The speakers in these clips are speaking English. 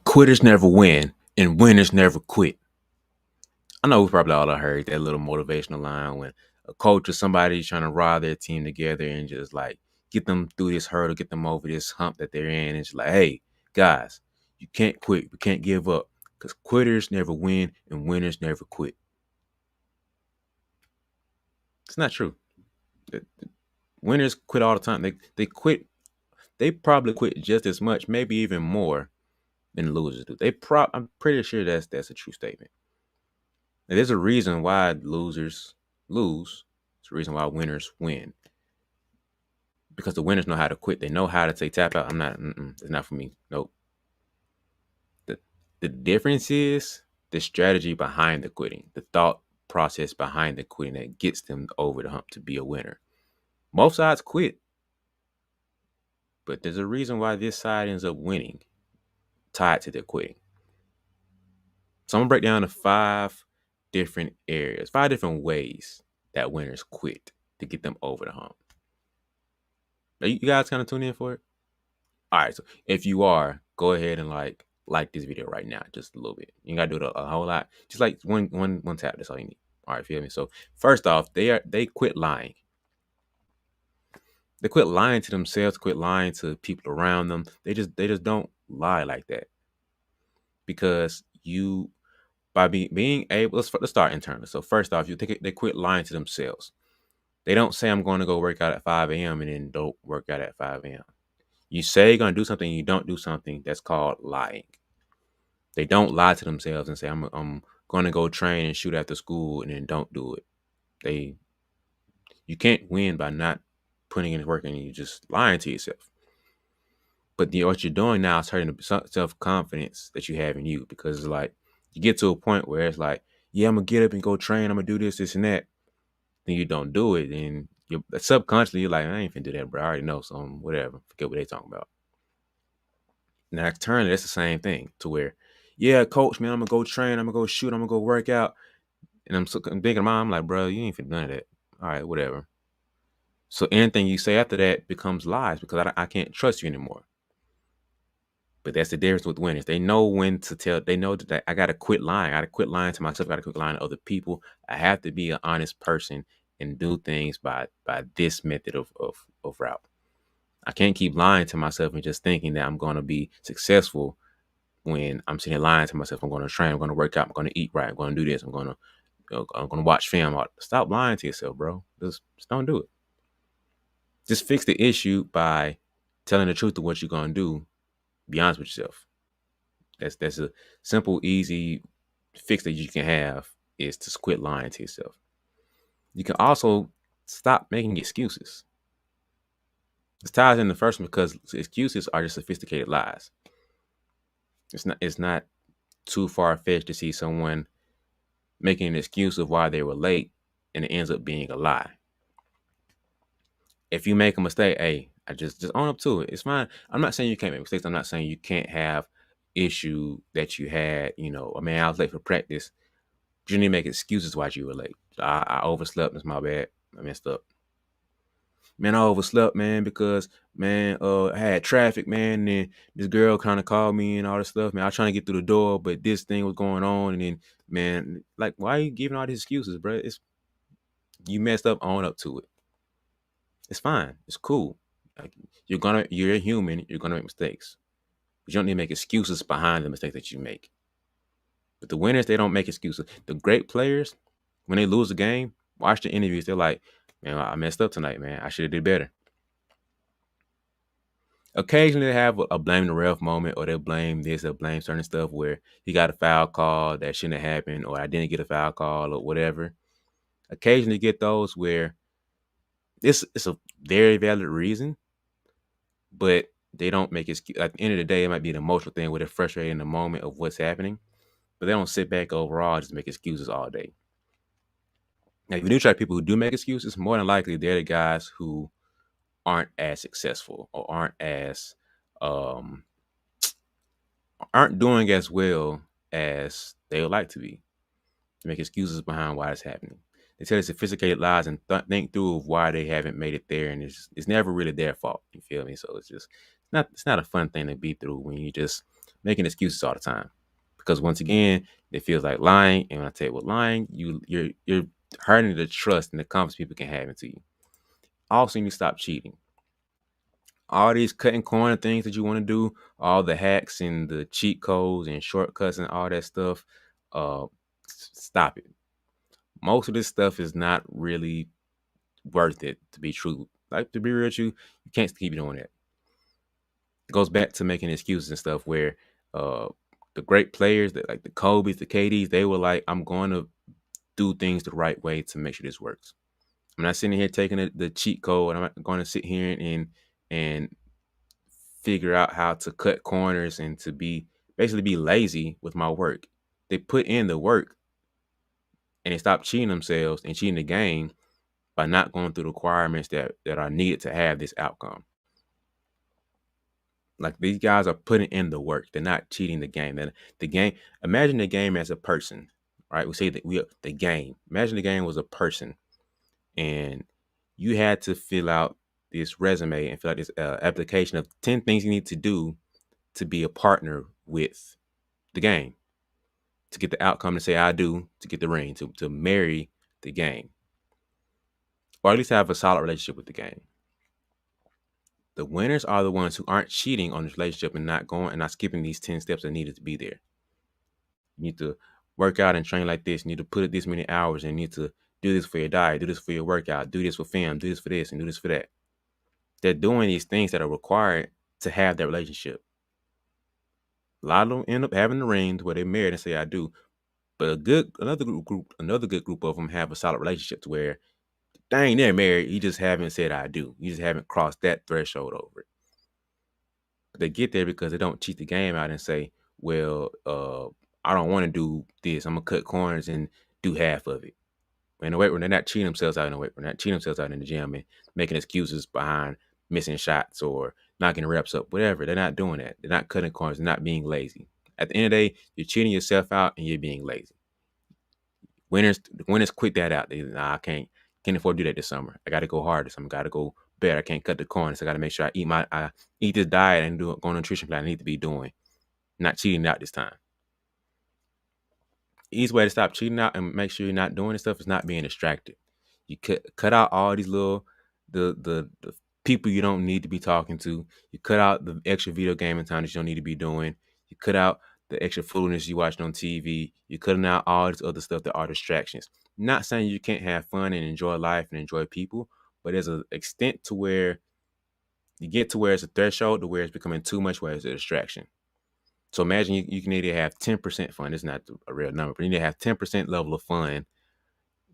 Quitters never win and winners never quit. I know we probably all have heard that little motivational line when a coach or somebody trying to rile their team together and just like get them through this hurdle, get them over this hump that they're in. It's like, hey, guys, you can't quit. We can't give up because quitters never win and winners never quit. It's not true. Winners quit all the time. They quit. They probably quit just as much, maybe even more than losers do. I'm pretty sure that's a true statement. And there's a reason why losers lose. It's a reason why winners win. Because the winners know how to quit. They know how to say tap out. I'm not. It's not for me. Nope. The the difference is the strategy behind the quitting, the thought process behind the quitting that gets them over the hump to be a winner. Most sides quit, but there's a reason why this side ends up winning, tied to their quitting. So I'm gonna break down the 5 different ways that winners quit to get them over the hump. Are you guys kind of tune in for it? All right. So if you are, go ahead and like this video right now, just a little bit. You ain't gotta do it a whole lot. Just like one tap. That's all you need. All right, feel me? So first off, they quit lying. They quit lying to themselves. Quit lying to people around them. They just don't lie like that because you by being able. Let's start internally. So first off, they quit lying to themselves. They don't say I'm going to go work out at 5 a.m. and then don't work out at 5 a.m. You say you're going to do something, you don't do something. That's called lying. They don't lie to themselves and say I'm going to go train and shoot after school and then don't do it. You can't win by not putting in work and you just lying to yourself. But what you're doing now is hurting the self confidence that you have in you because it's like you get to a point where it's like, yeah, I'm gonna get up and go train. I'm gonna do this, and that. Then you don't do it, and you subconsciously you're like, I ain't finna do that, bro. I already know, so whatever. Forget what they talking about. Now externally, that's the same thing. To where, yeah, coach, man, I'm gonna go train. I'm gonna go shoot. I'm gonna go work out. And I'm thinking, I'm like, bro, you ain't finna none of that. All right, whatever. So anything you say after that becomes lies because I can't trust you anymore. But that's the difference with winners. They know when to tell. They know that I gotta quit lying. I gotta quit lying to myself. I gotta quit lying to other people. I have to be an honest person and do things by this method of route. I can't keep lying to myself and just thinking that I'm gonna be successful when I'm sitting here lying to myself. I'm gonna train. I'm gonna work out. I'm gonna eat right. I'm gonna do this. I'm gonna watch film. Stop lying to yourself, bro. Just don't do it. Just fix the issue by telling the truth of what you're gonna do. Be honest with yourself. That's a simple, easy fix that you can have is to quit lying to yourself. You can also stop making excuses. This ties in the first one because excuses are just sophisticated lies. It's not too far fetched to see someone making an excuse of why they were late and it ends up being a lie. If you make a mistake, hey, I just own up to it. It's fine. I'm not saying you can't make mistakes. I'm not saying you can't have issue that you had. I mean, I was late for practice. You need to make excuses why you were late. I overslept. It's my bad. I messed up. Man, I overslept, man, because man, I had traffic, man, and this girl kind of called me and all this stuff, man. I was trying to get through the door, but this thing was going on, and then, man, like, why are you giving all these excuses, bro? You messed up, own up to it. It's fine. It's cool. Like, you're a human. You're gonna make mistakes, but you don't need to make excuses behind the mistakes that you make. But the winners, they don't make excuses. The great players, when they lose a game, watch the interviews. They're like, man, I messed up tonight, man. I should have did better. Occasionally, they have a blame the ref moment, or they'll blame this, they'll blame certain stuff where he got a foul call that shouldn't have happened, or I didn't get a foul call, or whatever. Occasionally, get those where it's a very valid reason, but they don't make it. At the end of the day, it might be an emotional thing where they're frustrated in the moment of what's happening, but they don't sit back overall and just make excuses all day. Now, if you do try people who do make excuses, more than likely they're the guys who aren't as successful or um aren't doing as well as they would like to be. To make excuses behind why it's happening. They tell sophisticated lies and think through of why they haven't made it there, and it's never really their fault. You feel me? So it's not a fun thing to be through when you just making excuses all the time. Because once again, it feels like lying. And when I tell you what lying, you're hurting the trust and the confidence people can have into you. Also, you need to stop cheating. All these cutting corner things that you want to do, all the hacks and the cheat codes and shortcuts and all that stuff, stop it. Most of this stuff is not really worth it, to be true. Like, to be real with you, you can't keep doing that. It goes back to making excuses and stuff where uh the great players that like the Kobe's, the KDs, they were like, I'm going to do things the right way to make sure this works. I'm not sitting here taking the cheat code. I'm not going to sit here and figure out how to cut corners and to basically be lazy with my work. They put in the work and they stop cheating themselves and cheating the game by not going through the requirements that are needed to have this outcome. Like, these guys are putting in the work. They're not cheating the game. The game. Imagine the game as a person, right? We say that the game. Imagine the game was a person, and you had to fill out this resume and fill out this application of 10 things you need to do to be a partner with the game, to get the outcome, to say I do, to get the ring, to marry the game, or at least have a solid relationship with the game. The winners are the ones who aren't cheating on this relationship and not skipping these 10 steps that needed to be there. You need to work out and train like this. You need to put it this many hours, and you need to do this for your diet, do this for your workout, do this for fam, do this for this, and do this for that. They're doing these things that are required to have that relationship. A lot of them end up having the rings where they're married and say I do. But another good group of them have a solid relationship to where dang, they're married. You just haven't said I do. You just haven't crossed that threshold over it. But they get there because they don't cheat the game out and say, well, I don't want to do this. I'm gonna cut corners and do half of it. In the weight room, they're not cheating themselves out in the weight room. They're not cheating themselves out in the gym and making excuses behind missing shots or not getting reps up, whatever. They're not doing that. They're not cutting corners. They're not being lazy. At the end of the day, you're cheating yourself out and you're being lazy. Winners quit that out. Nah, I can't afford to do that this summer. I got to go hard this summer. Got to go better. I can't cut the corners. I got to make sure I eat this diet and go on a nutrition plan I need to be doing. Not cheating out this time. Easy way to stop cheating out and make sure you're not doing this stuff is not being distracted. You cut out all these little the people you don't need to be talking to. You cut out the extra video gaming time that you don't need to be doing. You cut out the extra foolishness you watching on TV. You're cutting out all this other stuff that are distractions. Not saying you can't have fun and enjoy life and enjoy people, but there's an extent to where you get to where it's a threshold to where it's becoming too much, where it's a distraction. So imagine you can either have 10% fun. It's not a real number, but you need to have 10% level of fun.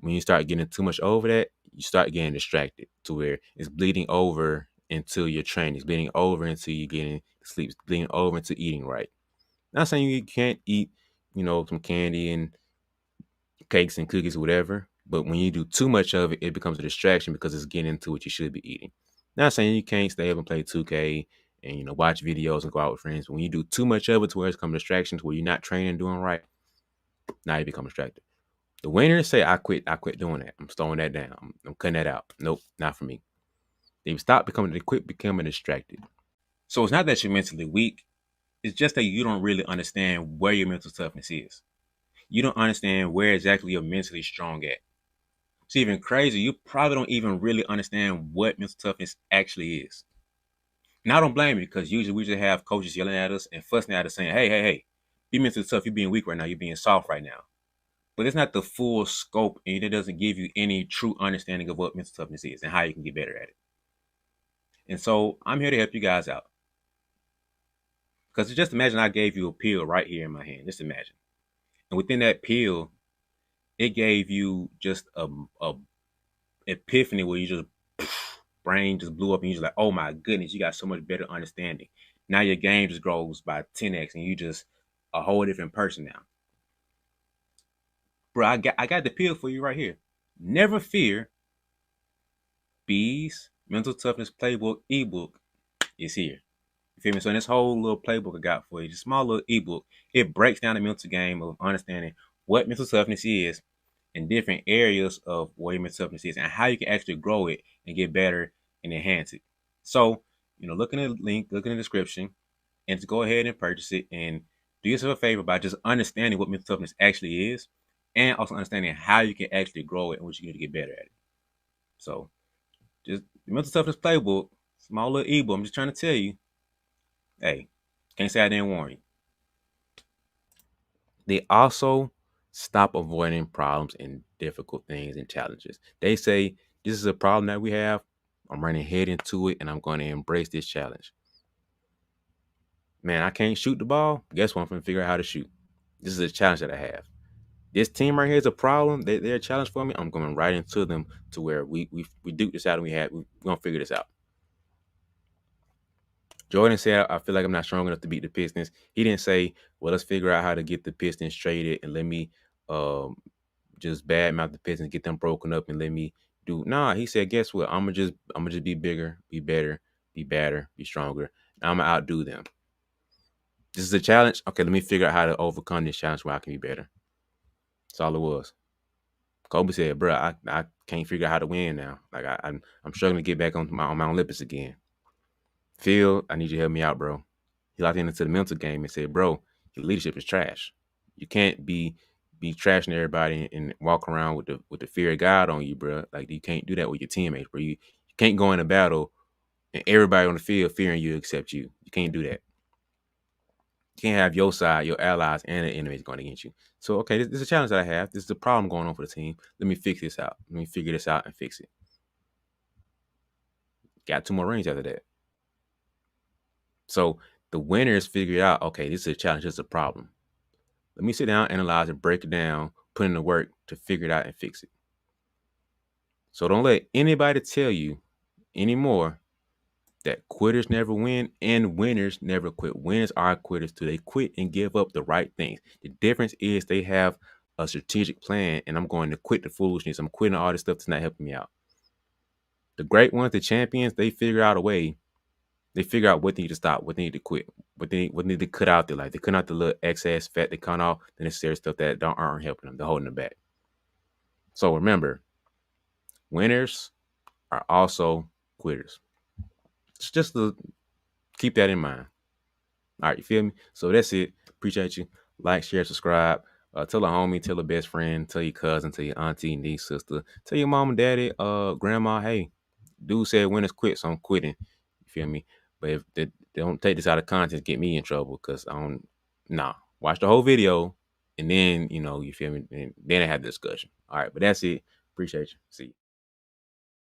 When you start getting too much over that, you start getting distracted to where it's bleeding over into your training. It's bleeding over into you getting sleep. It's bleeding over into eating right. Not saying you can't eat, some candy and cakes and cookies or whatever, but when you do too much of it, it becomes a distraction because it's getting into what you should be eating. Not saying you can't stay up and play 2K and watch videos and go out with friends, but when you do too much of it to where it's become distractions, where you're not training, doing right, now you become distracted. The winners say, I quit doing that. I'm slowing that down. I'm cutting that out. Nope, not for me. They quit becoming distracted. So it's not that you're mentally weak. It's just that you don't really understand where your mental toughness is. You don't understand where exactly you're mentally strong at. It's even crazy. You probably don't even really understand what mental toughness actually is. And I don't blame you, because usually we just have coaches yelling at us and fussing at us saying, hey, be mentally tough. You're being weak right now. You're being soft right now. But it's not the full scope, and it doesn't give you any true understanding of what mental toughness is and how you can get better at it. And so I'm here to help you guys out. Because just imagine I gave you a pill right here in my hand. Just imagine. And within that pill, it gave you just a epiphany where you just brain just blew up and you're just like, oh my goodness, you got so much better understanding. Now your game just grows by 10x and you just a whole different person now. Bro, I got the pill for you right here. Never fear. B's Mental Toughness Playbook ebook is here. You feel me? So in this whole little playbook I got for you, just small little ebook, it breaks down the mental game of understanding what mental toughness is in different areas of what your mental toughness is and how you can actually grow it and get better and enhance it. So, look in the link, look in the description. and to go ahead and purchase it and do yourself a favor by just understanding what mental toughness actually is, and also understanding how you can actually grow it and what you need to get better at it. So, just the mental toughness playbook, small little ebook. I'm just trying to tell you, hey, can't say I didn't warn you. They also stop avoiding problems and difficult things and challenges. They say, this is a problem that we have. I'm running head into it and I'm going to embrace this challenge. Man, I can't shoot the ball. Guess what? I'm going to figure out how to shoot. This is a challenge that I have. This team right here is a problem. They're a challenge for me. I'm going right into them to where we duke this out and we're going to figure this out. Jordan said, I feel like I'm not strong enough to beat the Pistons. He didn't say, well, let's figure out how to get the Pistons traded and let me um, just badmouth the Pistons, get them broken up and let me do. Nah, he said, guess what? I'm gonna just be bigger, be better, be badder, be stronger. And I'm gonna outdo them. This is a challenge. Okay, let me figure out how to overcome this challenge where I can be better. That's all it was. Kobe said, bro, I can't figure out how to win now. Like I'm struggling to get back on Mount Olympus again. Phil, I need you to help me out, bro. He locked into the mental game and said, bro, your leadership is trash. You can't be trashing everybody and walk around with the fear of God on you, bro. Like you can't do that with your teammates, bro. You can't go in a battle and everybody on the field fearing you except you. You can't do that. You can't have your side, your allies, and the enemies going against you. So, okay, this is a challenge that I have. This is a problem going on for the team. Let me fix this out. Let me figure this out and fix it. Got 2 more rings after that. So the winners figured out, okay, this is a challenge, this is a problem. Let me sit down, analyze it, break it down, put in the work to figure it out and fix it. So don't let anybody tell you anymore that quitters never win and winners never quit. Winners are quitters too. They quit and give up the right things. The difference is they have a strategic plan, and I'm going to quit the foolishness. I'm quitting all this stuff that's not helping me out. The great ones, the champions, they figure out a way. They figure out what they need to stop, what they need to quit, what they need to cut out their life. They cut out the little excess fat, they cut off the necessary stuff that aren't helping them. They're holding them back. So remember, winners are also quitters. It's just to keep that in mind. All right, you feel me? So that's it. Appreciate you. Like, share, subscribe. Tell a homie, tell a best friend, tell your cousin, tell your auntie, niece, sister, tell your mom and daddy, grandma, hey, dude said winners quit, so I'm quitting. You feel me? But if they don't take this out of context, get me in trouble because I don't. Nah, watch the whole video and then you feel me. And then I have the discussion. All right, but that's it. Appreciate you. See you.